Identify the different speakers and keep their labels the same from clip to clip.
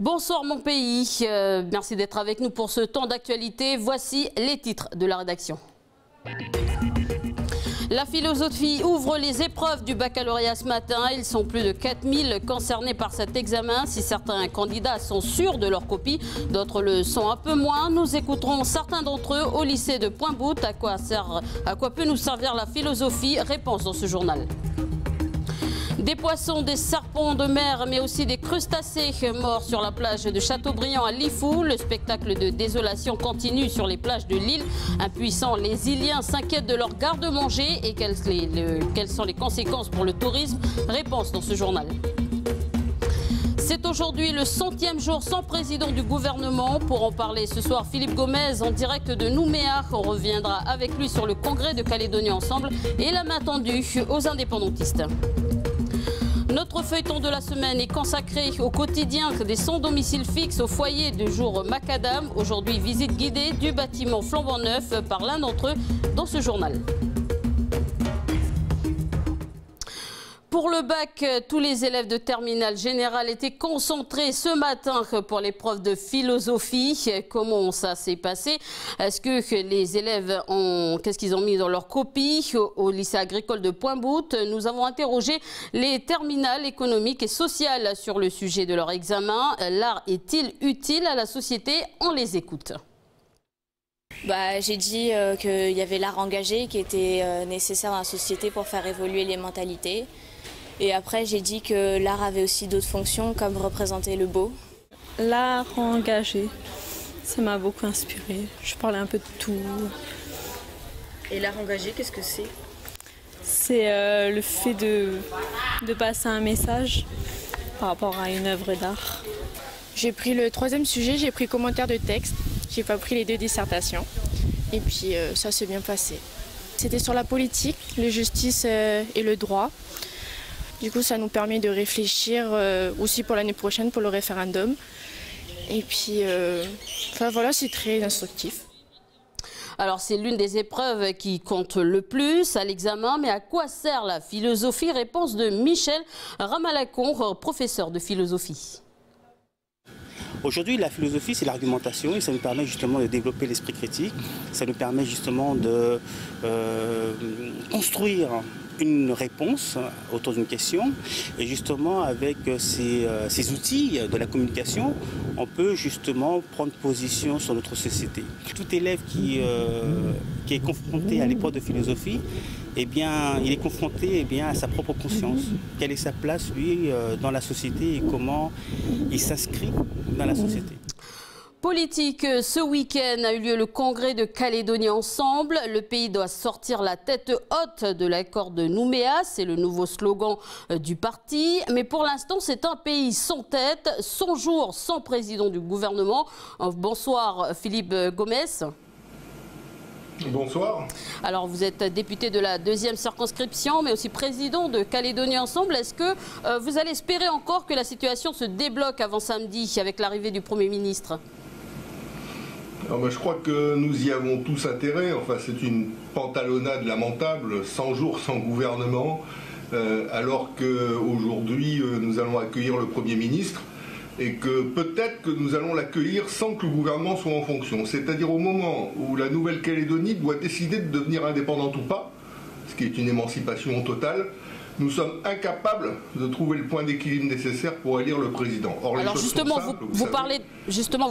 Speaker 1: Bonsoir mon pays, merci d'être avec nous pour ce temps d'actualité. Voici les titres de la rédaction. La philosophie ouvre les épreuves du baccalauréat ce matin. Ils sont plus de 4000 concernés par cet examen. Si certains candidats sont sûrs de leur copie, d'autres le sont un peu moins. Nous écouterons certains d'entre eux au lycée de Pointe-Boute. À quoi peut nous servir la philosophie? Réponse dans ce journal. Des poissons, des serpents de mer, mais aussi des crustacés morts sur la plage de Châteaubriand à Lifou. Le spectacle de désolation continue sur les plages de l'île. Impuissants, les Iliens s'inquiètent de leur garde-manger et quelles sont les conséquences pour le tourisme? Réponse dans ce journal. C'est aujourd'hui le 100e jour sans président du gouvernement. Pour en parler ce soir, Philippe Gomez en direct de Nouméa. On reviendra avec lui sur le congrès de Calédonie Ensemble et la main tendue aux indépendantistes. Notre feuilleton de la semaine est consacré au quotidien des sans-domicile fixe au foyer de jour macadam. Aujourd'hui, visite guidée du bâtiment flambant neuf par l'un d'entre eux dans ce journal. Pour le bac, tous les élèves de terminale générale étaient concentrés ce matin pour l'épreuve de philosophie. Comment ça s'est passé? Est-ce que les élèves qu'est-ce qu'ils ont mis dans leur copie au lycée agricole de Pointe-Boute? Nous avons interrogé les terminales économiques et sociales sur le sujet de leur examen. L'art est-il utile à la société? On les écoute.
Speaker 2: J'ai dit qu'il y avait l'art engagé qui était nécessaire dans la société pour faire évoluer les mentalités. Et après, j'ai dit que l'art avait aussi d'autres fonctions, comme représenter le beau.
Speaker 3: L'art engagé, ça m'a beaucoup inspiré. Je parlais un peu de tout.
Speaker 4: Et l'art engagé, qu'est-ce que c'est?
Speaker 3: C'est le fait de passer un message par rapport à une œuvre d'art.
Speaker 5: J'ai pris le 3e sujet, j'ai pris commentaire de texte. J'ai pas pris les 2 dissertations. Et puis ça s'est bien passé. C'était sur la politique, la justice et le droit. Du coup, ça nous permet de réfléchir aussi pour l'année prochaine, pour le référendum. Et puis, voilà, c'est très instructif.
Speaker 1: Alors, c'est l'une des épreuves qui compte le plus à l'examen. Mais à quoi sert la philosophie? Réponse de Michel Ramalacon, professeur de philosophie.
Speaker 6: Aujourd'hui, la philosophie, c'est l'argumentation et ça nous permet justement de développer l'esprit critique. Ça nous permet justement de construire une réponse autour d'une question. Et justement, avec ces outils de la communication, on peut justement prendre position sur notre société. Tout élève qui est confronté à l'épreuve de philosophie, eh bien, il est confronté à sa propre conscience. Quelle est sa place, lui, dans la société et comment il s'inscrit dans la société.
Speaker 1: Politique, ce week-end a eu lieu le congrès de Calédonie Ensemble. Le pays doit sortir la tête haute de l'accord de Nouméa. C'est le nouveau slogan du parti. Mais pour l'instant, c'est un pays sans tête, 100 jours sans président du gouvernement. Bonsoir Philippe Gomez.
Speaker 7: Bonsoir.
Speaker 1: Alors vous êtes député de la 2e circonscription, mais aussi président de Calédonie Ensemble. Est-ce que vous allez espérer encore que la situation se débloque avant samedi avec l'arrivée du Premier ministre?
Speaker 7: Je crois que nous y avons tous intérêt. Enfin, c'est une pantalonnade lamentable, 100 jours sans gouvernement, alors qu'aujourd'hui nous allons accueillir le Premier ministre et que peut-être que nous allons l'accueillir sans que le gouvernement soit en fonction. C'est-à-dire au moment où la Nouvelle-Calédonie doit décider de devenir indépendante ou pas, ce qui est une émancipation totale, nous sommes incapables de trouver le point d'équilibre nécessaire pour élire le président. Or,
Speaker 1: alors justement, vous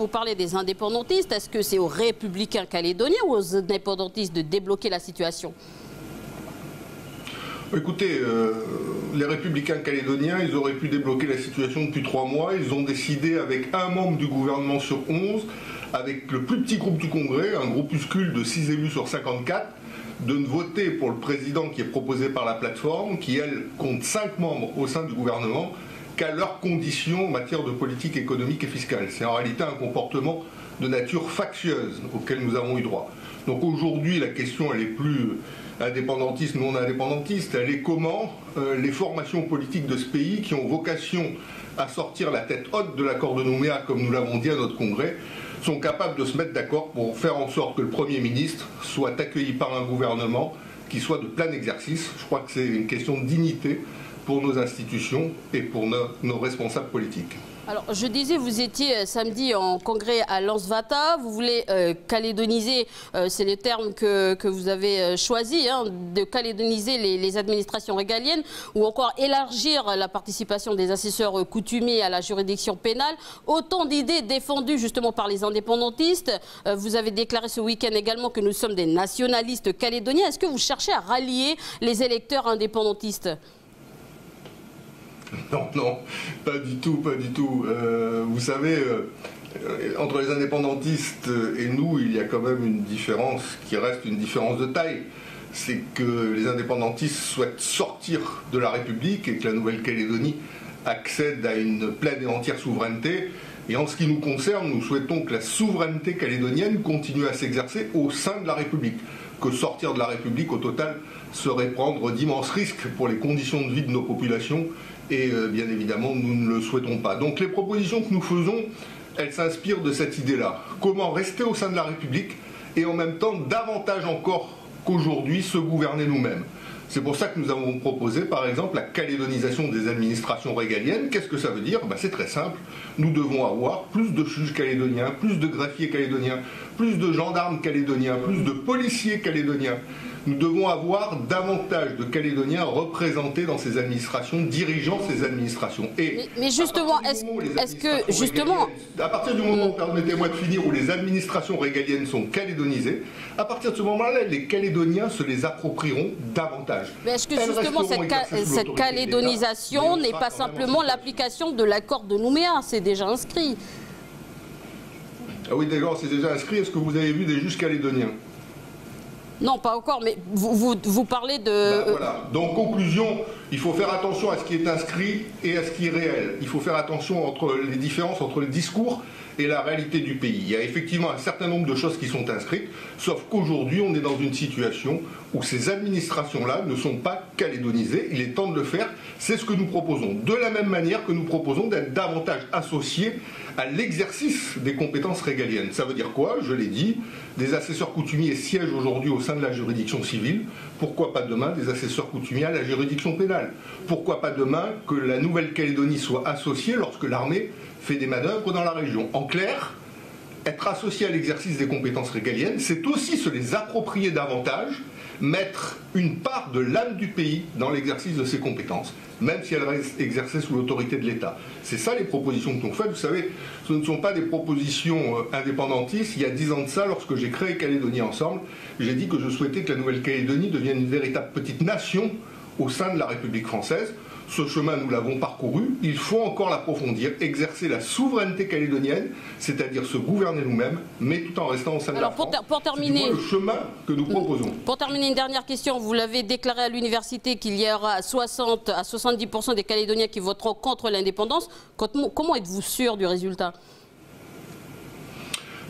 Speaker 1: parlez des indépendantistes. Est-ce que c'est aux républicains calédoniens ou aux indépendantistes de débloquer la situation?
Speaker 7: Écoutez, les républicains calédoniens, ils auraient pu débloquer la situation depuis 3 mois. Ils ont décidé avec un membre du gouvernement sur 11, avec le plus petit groupe du Congrès, un groupuscule de 6 élus sur 54, de ne voter pour le président qui est proposé par la plateforme, qui elle compte 5 membres au sein du gouvernement, qu'à leurs conditions en matière de politique économique et fiscale. C'est en réalité un comportement de nature factieuse auquel nous avons eu droit. Donc aujourd'hui, la question, elle est plus indépendantiste, non indépendantiste, elle est comment les formations politiques de ce pays qui ont vocation à sortir la tête haute de l'accord de Nouméa, comme nous l'avons dit à notre congrès, sont capables de se mettre d'accord pour faire en sorte que le Premier ministre soit accueilli par un gouvernement qui soit de plein exercice. Je crois que c'est une question de dignité pour nos institutions et pour nos responsables politiques.
Speaker 1: Alors, je disais, vous étiez samedi en congrès à Lansvata. Vous voulez calédoniser, c'est le terme que vous avez choisi, hein, de calédoniser les administrations régaliennes ou encore élargir la participation des assesseurs coutumiers à la juridiction pénale. Autant d'idées défendues justement par les indépendantistes. Vous avez déclaré ce week-end également que nous sommes des nationalistes calédoniens. Est-ce que vous cherchez à rallier les électeurs indépendantistes ?
Speaker 7: Non, non, pas du tout, pas du tout. Vous savez, entre les indépendantistes et nous, il y a quand même une différence qui reste une différence de taille. C'est que les indépendantistes souhaitent sortir de la République et que la Nouvelle-Calédonie accède à une pleine et entière souveraineté. Et en ce qui nous concerne, nous souhaitons que la souveraineté calédonienne continue à s'exercer au sein de la République. Que sortir de la République, au total, serait prendre d'immenses risques pour les conditions de vie de nos populations. Et bien évidemment, nous ne le souhaitons pas. Donc les propositions que nous faisons, elles s'inspirent de cette idée-là. Comment rester au sein de la République et en même temps, davantage encore qu'aujourd'hui, se gouverner nous-mêmes. C'est pour ça que nous avons proposé, par exemple, la calédonisation des administrations régaliennes. Qu'est-ce que ça veut dire? C'est très simple. Nous devons avoir plus de juges calédoniens, plus de greffiers calédoniens, plus de gendarmes calédoniens, plus de policiers calédoniens. Nous devons avoir davantage de Calédoniens représentés dans ces administrations, dirigeant ces administrations. Et
Speaker 1: mais justement, est-ce que justement...
Speaker 7: À partir du moment, permettez-moi de finir, où les administrations régaliennes sont calédonisées, à partir de ce moment-là, les Calédoniens se les approprieront davantage.
Speaker 1: Mais est-ce que justement cette calédonisation n'est pas simplement l'application de l'accord de Nouméa? C'est déjà inscrit.
Speaker 7: Ah oui, d'accord, c'est déjà inscrit. Est-ce que vous avez vu des juges calédoniens?
Speaker 1: Non, pas encore, mais vous parlez de...
Speaker 7: Voilà. Donc, conclusion, il faut faire attention à ce qui est inscrit et à ce qui est réel. Il faut faire attention entre les différences entre le discours et la réalité du pays. Il y a effectivement un certain nombre de choses qui sont inscrites, sauf qu'aujourd'hui, on est dans une situation où ces administrations-là ne sont pas calédonisées. Il est temps de le faire. C'est ce que nous proposons. De la même manière que nous proposons d'être davantage associés à l'exercice des compétences régaliennes. Ça veut dire quoi? Je l'ai dit, des assesseurs coutumiers siègent aujourd'hui au sein de la juridiction civile. Pourquoi pas demain des assesseurs coutumiers à la juridiction pénale? Pourquoi pas demain que la Nouvelle-Calédonie soit associée lorsque l'armée fait des manœuvres dans la région? En clair, être associé à l'exercice des compétences régaliennes, c'est aussi se les approprier davantage, mettre une part de l'âme du pays dans l'exercice de ses compétences, même si elles restent exercées sous l'autorité de l'État. C'est ça les propositions que nous faisons. Vous savez, ce ne sont pas des propositions indépendantistes. Il y a 10 ans de ça, lorsque j'ai créé Calédonie Ensemble, j'ai dit que je souhaitais que la Nouvelle-Calédonie devienne une véritable petite nation au sein de la République française. Ce chemin, nous l'avons parcouru. Il faut encore l'approfondir, exercer la souveraineté calédonienne, c'est-à-dire se gouverner nous-mêmes, mais tout en restant au sein de la France.
Speaker 1: Pour terminer,
Speaker 7: c'est le chemin que nous proposons.
Speaker 1: Pour terminer, une dernière question. Vous l'avez déclaré à l'université qu'il y aura 60 à 70% des Calédoniens qui voteront contre l'indépendance. Comment êtes-vous sûr du résultat?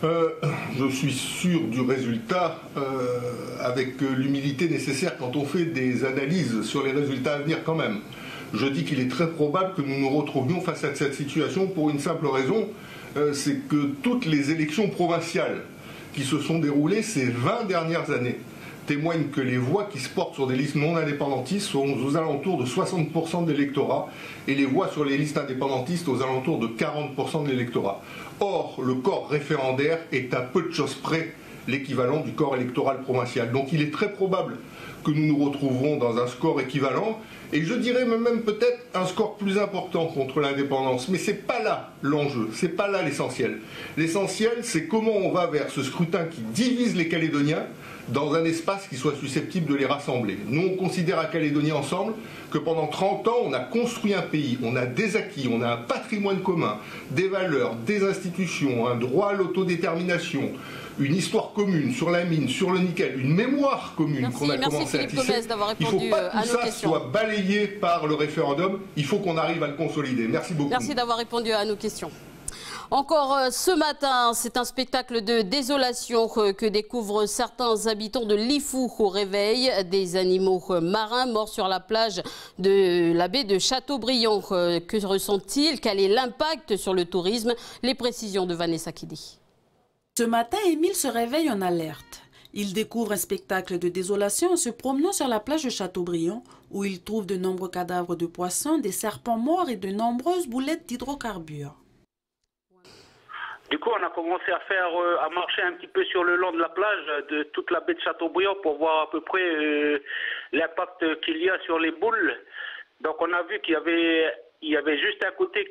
Speaker 7: Je suis sûr du résultat avec l'humilité nécessaire quand on fait des analyses sur les résultats à venir quand même. Je dis qu'il est très probable que nous nous retrouvions face à cette situation pour une simple raison, c'est que toutes les élections provinciales qui se sont déroulées ces 20 dernières années témoignent que les voix qui se portent sur des listes non indépendantistes sont aux alentours de 60% de l'électorat et les voix sur les listes indépendantistes aux alentours de 40% de l'électorat. Or, le corps référendaire est à peu de choses près l'équivalent du corps électoral provincial. Donc il est très probable que nous nous retrouverons dans un score équivalent, et je dirais même peut-être un score plus important contre l'indépendance. Mais ce n'est pas là l'enjeu, ce n'est pas là l'essentiel. L'essentiel, c'est comment on va vers ce scrutin qui divise les Calédoniens dans un espace qui soit susceptible de les rassembler. Nous, on considère à Calédonie Ensemble que pendant 30 ans, on a construit un pays, on a des acquis, on a un patrimoine commun, des valeurs, des institutions, un droit à l'autodétermination, une histoire commune sur la mine, sur le nickel, une mémoire commune qu'on a commencé à tisser. Il ne faut pas que tout ça soit balayé par le référendum, il faut qu'on arrive à le consolider. Merci beaucoup.
Speaker 1: Merci d'avoir répondu à nos questions. Encore ce matin, c'est un spectacle de désolation que découvrent certains habitants de Lifou au réveil. Des animaux marins morts sur la plage de la baie de Châteaubriand. Que ressentent-ils? Quel est l'impact sur le tourisme? Les précisions de Vanessa Kidi.
Speaker 8: Ce matin, Émile se réveille en alerte. Il découvre un spectacle de désolation en se promenant sur la plage de Châteaubriand, où il trouve de nombreux cadavres de poissons, des serpents morts et de nombreuses boulettes d'hydrocarbures.
Speaker 9: Du coup, on a commencé à marcher un petit peu sur le long de la plage de toute la baie de Châteaubriand pour voir à peu près l'impact qu'il y a sur les boules. Donc on a vu qu'il y avait juste un côté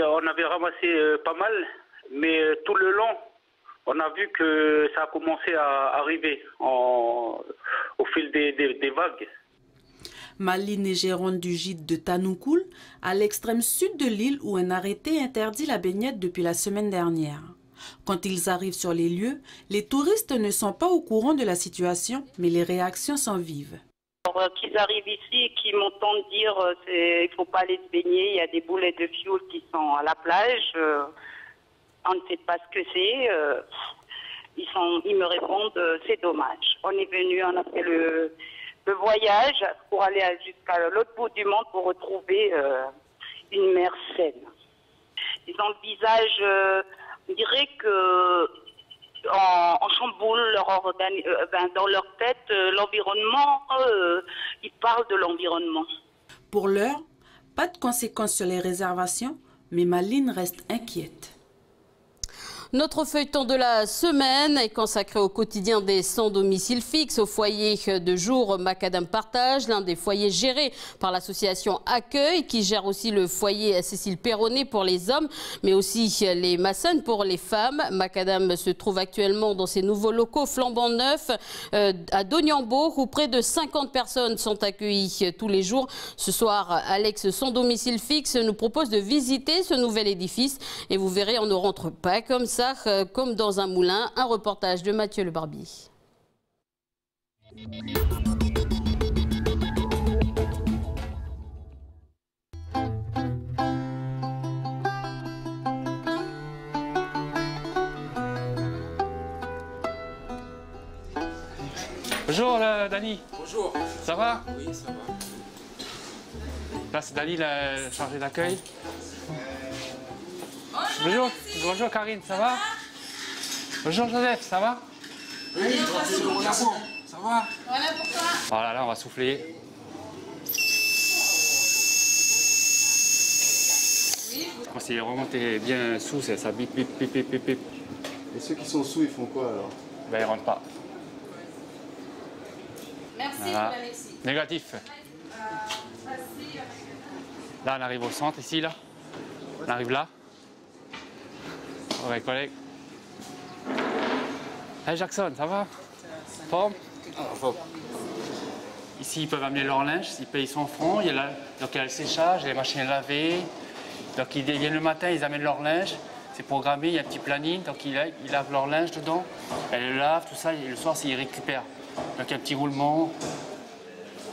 Speaker 9: on avait ramassé pas mal, mais tout le long, on a vu que ça a commencé à arriver au fil des vagues.
Speaker 8: Maline est gérante du gîte de Tanoukoul, à l'extrême sud de l'île où un arrêté interdit la baignade depuis la semaine dernière. Quand ils arrivent sur les lieux, les touristes ne sont pas au courant de la situation, mais les réactions sont vives.
Speaker 10: Qu'ils arrivent ici, qu'ils m'entendent dire qu'il ne faut pas aller se baigner, il y a des boulets de fioul qui sont à la plage, on ne sait pas ce que c'est. Ils me répondent c'est dommage. On est venu, on a fait le voyage pour aller jusqu'à l'autre bout du monde pour retrouver une mer saine. Ils ont le visage, on dirait que en chamboule dans leur tête, l'environnement, ils parlent de l'environnement.
Speaker 8: Pour l'heure, pas de conséquences sur les réservations, mais Maline reste inquiète.
Speaker 1: Notre feuilleton de la semaine est consacré au quotidien des sans domicile fixe au foyer de jour Macadam Partage, l'un des foyers gérés par l'association Accueil, qui gère aussi le foyer Cécile Perronnet pour les hommes, mais aussi les Massanes pour les femmes. Macadam se trouve actuellement dans ses nouveaux locaux flambant neufs à Doniambourg, où près de 50 personnes sont accueillies tous les jours. Ce soir, Alex, sans domicile fixe, nous propose de visiter ce nouvel édifice et vous verrez, on ne rentre pas comme ça, comme dans un moulin. Un reportage de Mathieu Le Barbier.
Speaker 11: Bonjour Dani.
Speaker 12: Bonjour.
Speaker 11: Ça va?
Speaker 12: Oui, ça va.
Speaker 11: Là c'est Dani, la chargée d'accueil. Bonjour. Bonjour Karine, ça va? Bonjour Joseph, ça va?
Speaker 12: Oui, ça va?
Speaker 10: Voilà pour toi.
Speaker 11: Voilà, là on va souffler. Quand c'est remonté bien sous, ça bip bip bip bip bip bip.
Speaker 13: Et ceux qui sont sous, ils font quoi alors?
Speaker 11: Ben ils rentrent pas.
Speaker 10: Merci,
Speaker 11: voilà.
Speaker 10: Alexis.
Speaker 11: Négatif. Là on arrive au centre ici là. On arrive là. Ouais, collègue. Hey Jackson, ça va? Forme? Ici, ils peuvent amener leur linge, ils payent son francs. Donc il y a le séchage, il y a les machines à laver. Donc ils viennent le matin, ils amènent leur linge. C'est programmé, il y a un petit planning. Donc ils lavent leur linge dedans. Elles le lavent, tout ça. Et le soir, ils récupèrent. Donc il y a un petit roulement.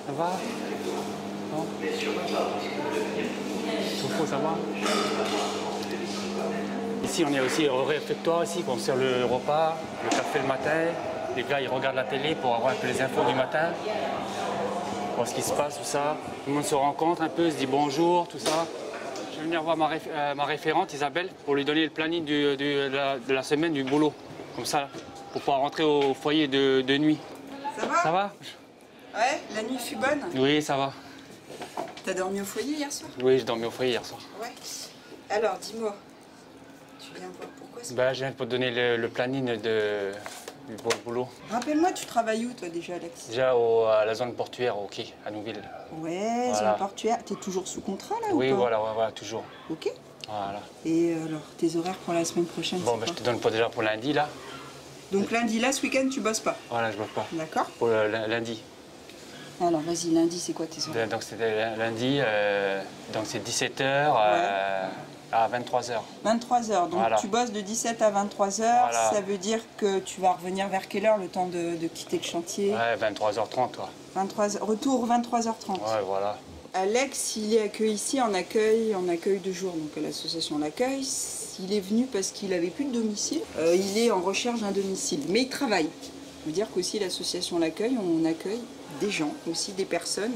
Speaker 11: Ça va? Non? Ça va? Ici, on est aussi au réfectoire, ici, on sert le repas, le café le matin. Les gars, ils regardent la télé pour avoir un peu les infos du matin, voir ce qui se passe, tout ça. Tout le monde se rencontre un peu, se dit bonjour, tout ça. Je vais venir voir ma référente, Isabelle, pour lui donner le planning de la semaine du boulot. Comme ça, pour pouvoir rentrer au foyer de nuit.
Speaker 14: Ça va?
Speaker 11: Ça va?
Speaker 14: Ouais, la nuit fut bonne?
Speaker 11: Oui, ça va.
Speaker 14: T'as dormi au foyer hier soir?
Speaker 11: Oui, j'ai dormi au foyer hier soir.
Speaker 14: Ouais. Alors, dis-moi. Tu viens voir pourquoi?
Speaker 11: Ben, je viens pour te donner le planning du boulot.
Speaker 14: Rappelle-moi, tu travailles où toi déjà, Alex?
Speaker 11: Déjà à la zone portuaire, au quai, à Nouville.
Speaker 14: Ouais, voilà. Zone portuaire. T'es toujours sous contrat là?
Speaker 11: Oui,
Speaker 14: ou pas?
Speaker 11: voilà, toujours.
Speaker 14: Ok.
Speaker 11: Voilà.
Speaker 14: Et alors, tes horaires pour la semaine prochaine?
Speaker 11: Bon, ben, je te donne pas déjà pour lundi là.
Speaker 14: Donc lundi là, ce week-end, tu bosses pas?
Speaker 11: Voilà, je bosse pas.
Speaker 14: D'accord.
Speaker 11: Pour lundi.
Speaker 14: Alors vas-y, lundi, c'est quoi tes horaires?
Speaker 11: Donc c'était lundi, donc c'est 17h à 23h.
Speaker 14: 23h, donc voilà. Tu bosses de 17 à 23h, voilà. Ça veut dire que tu vas revenir vers quelle heure le temps de quitter le chantier?
Speaker 11: Ouais, 23h30 toi.
Speaker 14: 23h, retour 23h30.
Speaker 11: Ouais, voilà.
Speaker 14: Alex, il est accueilli ici en accueil de jour, donc à l'association L'Accueil. Il est venu parce qu'il n'avait plus de domicile. Il est en recherche d'un domicile, mais il travaille. Ça veut dire qu'aussi l'association L'Accueil, on accueille des gens, aussi des personnes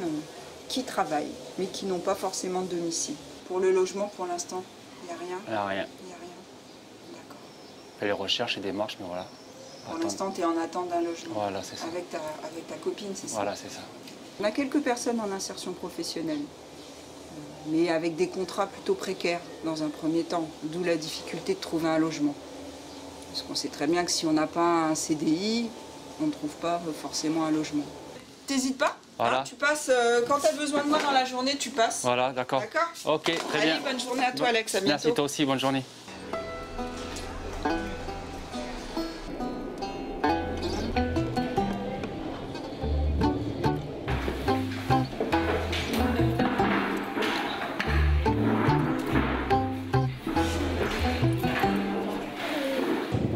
Speaker 14: qui travaillent, mais qui n'ont pas forcément de domicile. Pour le logement, pour l'instant, il n'y a rien?
Speaker 11: Il n'y a rien.
Speaker 14: Il n'y a rien. D'accord.
Speaker 11: Les recherches et démarches, mais voilà.
Speaker 14: Pour l'instant, tu es en attente d'un logement.
Speaker 11: Voilà, c'est ça.
Speaker 14: Avec ta copine, c'est ça?
Speaker 11: Voilà, c'est ça.
Speaker 14: On a quelques personnes en insertion professionnelle, mais avec des contrats plutôt précaires dans un premier temps, d'où la difficulté de trouver un logement. Parce qu'on sait très bien que si on n'a pas un CDI, on ne trouve pas forcément un logement. T'hésites pas,
Speaker 11: voilà.
Speaker 14: Hein, tu passes, quand tu as besoin de moi dans la journée, tu passes.
Speaker 11: Voilà, d'accord.
Speaker 14: D'accord.
Speaker 11: Ok, très bien.
Speaker 14: Allez, bonne journée à toi, Alex, à bientôt.
Speaker 11: Merci, toi aussi, bonne journée.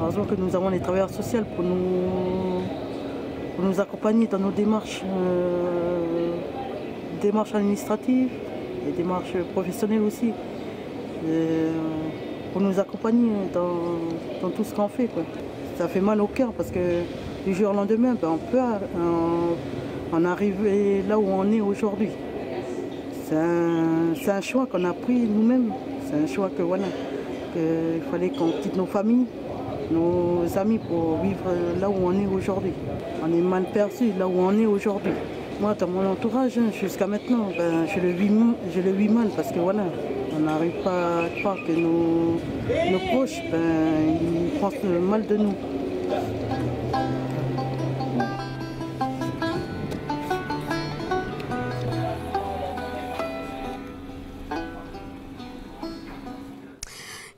Speaker 15: Heureusement que nous avons les travailleurs sociaux pour nous accompagner dans nos démarches, administratives et démarches professionnelles aussi, pour nous accompagner dans tout ce qu'on fait, quoi. Ça fait mal au cœur parce que du jour au lendemain, on peut en arriver là où on est aujourd'hui. C'est un choix qu'on a pris nous-mêmes. C'est un choix qu'il fallait qu'on quitte nos familles, nos amis pour vivre là où on est aujourd'hui. On est mal perçu là où on est aujourd'hui. Moi, dans mon entourage, jusqu'à maintenant, je le vis mal parce que voilà, on n'arrive pas à croire que nos proches, ils pensent mal de nous.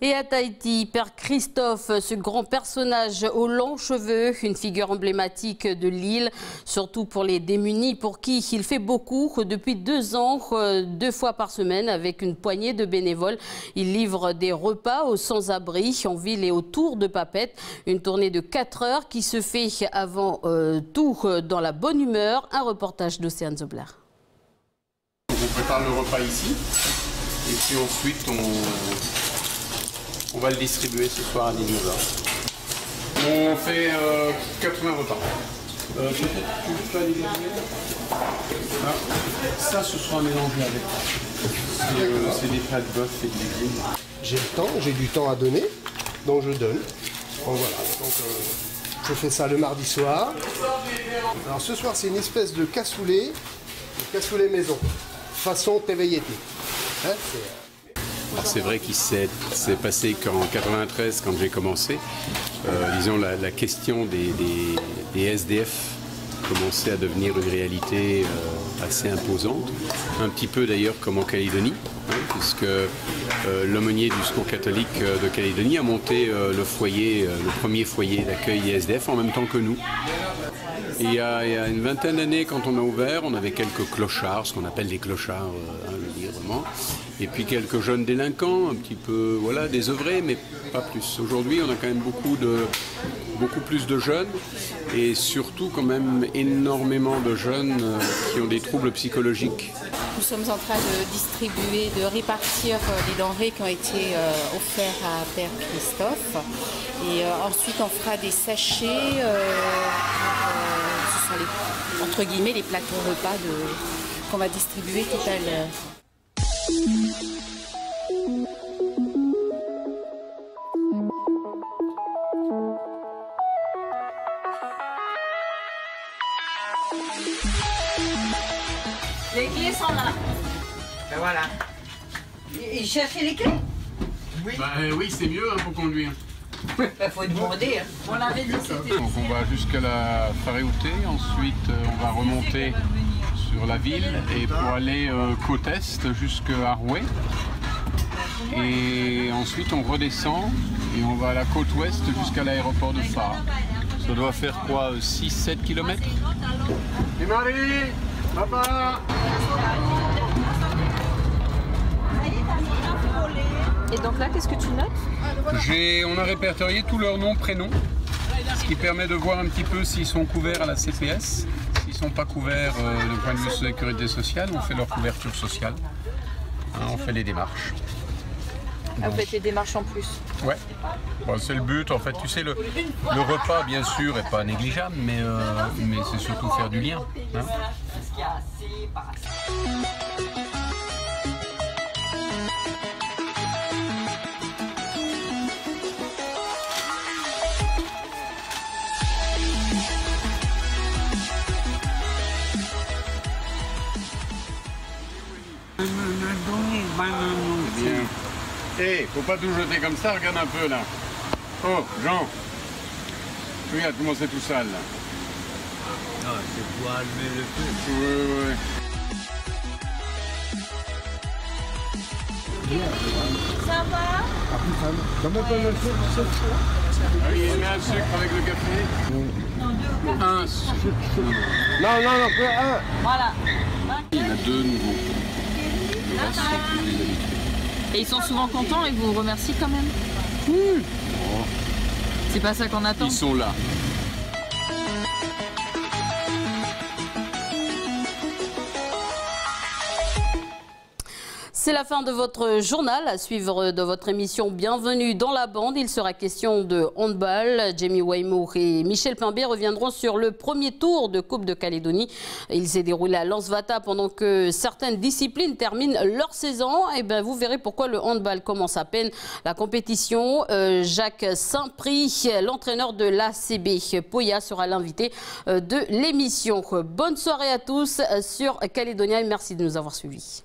Speaker 1: Et à Tahiti, Père Christophe, ce grand personnage aux longs cheveux, une figure emblématique de l'île, surtout pour les démunis, pour qui il fait beaucoup. Depuis 2 ans, 2 fois par semaine, avec une poignée de bénévoles, il livre des repas aux sans-abri en ville et autour de Papeete. Une tournée de 4 heures qui se fait avant tout dans la bonne humeur. Un reportage d'Océane Zobler.
Speaker 16: On prépare le repas ici et puis ensuite on va le distribuer ce soir à 19h. On fait 80 repas. Peut-être tu veux pas les déjeuner ? Ça, ce sera mélangé avec. C'est des plats de bœuf et de légumes.
Speaker 17: J'ai le temps, j'ai du temps à donner, donc je donne. Bon, voilà. Donc, je fais ça le mardi soir. Alors ce soir, c'est une espèce de cassoulet maison, façon TVIT. Hein,
Speaker 16: c'est vrai qu'il s'est passé qu'en 93, quand j'ai commencé, disons la question des SDF commençait à devenir une réalité assez imposante, un petit peu d'ailleurs comme en Calédonie, hein, puisque l'aumônier du Secours catholique de Calédonie a monté le premier foyer d'accueil des SDF en même temps que nous. Et il y a une vingtaine d'années, quand on a ouvert, on avait quelques clochards, ce qu'on appelle des clochards, librement, et puis quelques jeunes délinquants, un petit peu, voilà, désœuvrés, mais pas plus. Aujourd'hui, on a quand même beaucoup plus de jeunes, et surtout quand même énormément de jeunes qui ont des troubles psychologiques.
Speaker 18: Nous sommes en train de distribuer, de répartir les denrées qui ont été offertes à Père Christophe. Et ensuite, on fera des sachets, ce sont entre guillemets les plateaux repas qu'on va distribuer tout à l'heure.
Speaker 19: Les clés sont là. Ben voilà. Il cherchait les clés?
Speaker 16: Oui. Oui, c'est mieux hein, pour conduire.
Speaker 19: Il faut demander. On avait dit que c'était...
Speaker 16: Donc on va jusqu'à la Faréouté, ensuite on va remonter sur la ville et pour aller côte est jusqu'à Roué. Et ensuite on redescend et on va à la côte ouest jusqu'à l'aéroport de Phare. Ça doit faire quoi, 6-7 km? Et Marie, papa.
Speaker 4: Et donc là, qu'est-ce que tu notes?
Speaker 16: On a répertorié tous leurs noms, prénoms, ce qui permet de voir un petit peu s'ils sont couverts à la CPS. S'ils ne sont pas couverts d'un point de vue sécurité sociale, on fait leur couverture sociale. Hein, on fait les démarches.
Speaker 4: Ah, vous faites les démarches en plus?
Speaker 16: Ouais, bon, c'est le but. En fait, tu sais, le repas, bien sûr, n'est pas négligeable, mais c'est surtout faire du lien. Hein. Hé, faut pas tout jeter comme ça, regarde un peu là. Oh, Jean,
Speaker 12: Regarde comment c'est tout sale là.
Speaker 20: Non, c'est pour allumer le feu.
Speaker 12: Ouais.
Speaker 19: Ça va?
Speaker 17: Comment on le fait?
Speaker 12: Ah, il met un sucre avec le café. Un sucre.
Speaker 17: Non, que un.
Speaker 19: Voilà.
Speaker 12: Il y en a deux nouveaux. Le reste sont tous des habitués.
Speaker 4: Et ils sont souvent contents et vous remercient quand même?
Speaker 12: Oui.
Speaker 4: C'est pas ça qu'on attend?
Speaker 12: Ils sont là.
Speaker 1: C'est la fin de votre journal. À suivre de votre émission Bienvenue dans la bande. Il sera question de handball. Jamie Waymour et Michel Pimbé reviendront sur le premier tour de Coupe de Calédonie. Il s'est déroulé à Lansvata pendant que certaines disciplines terminent leur saison. Et bien, vous verrez pourquoi le handball commence à peine la compétition. Jacques Saint-Prix, l'entraîneur de l'ACB Poya, sera l'invité de l'émission. Bonne soirée à tous sur Calédonia et merci de nous avoir suivis.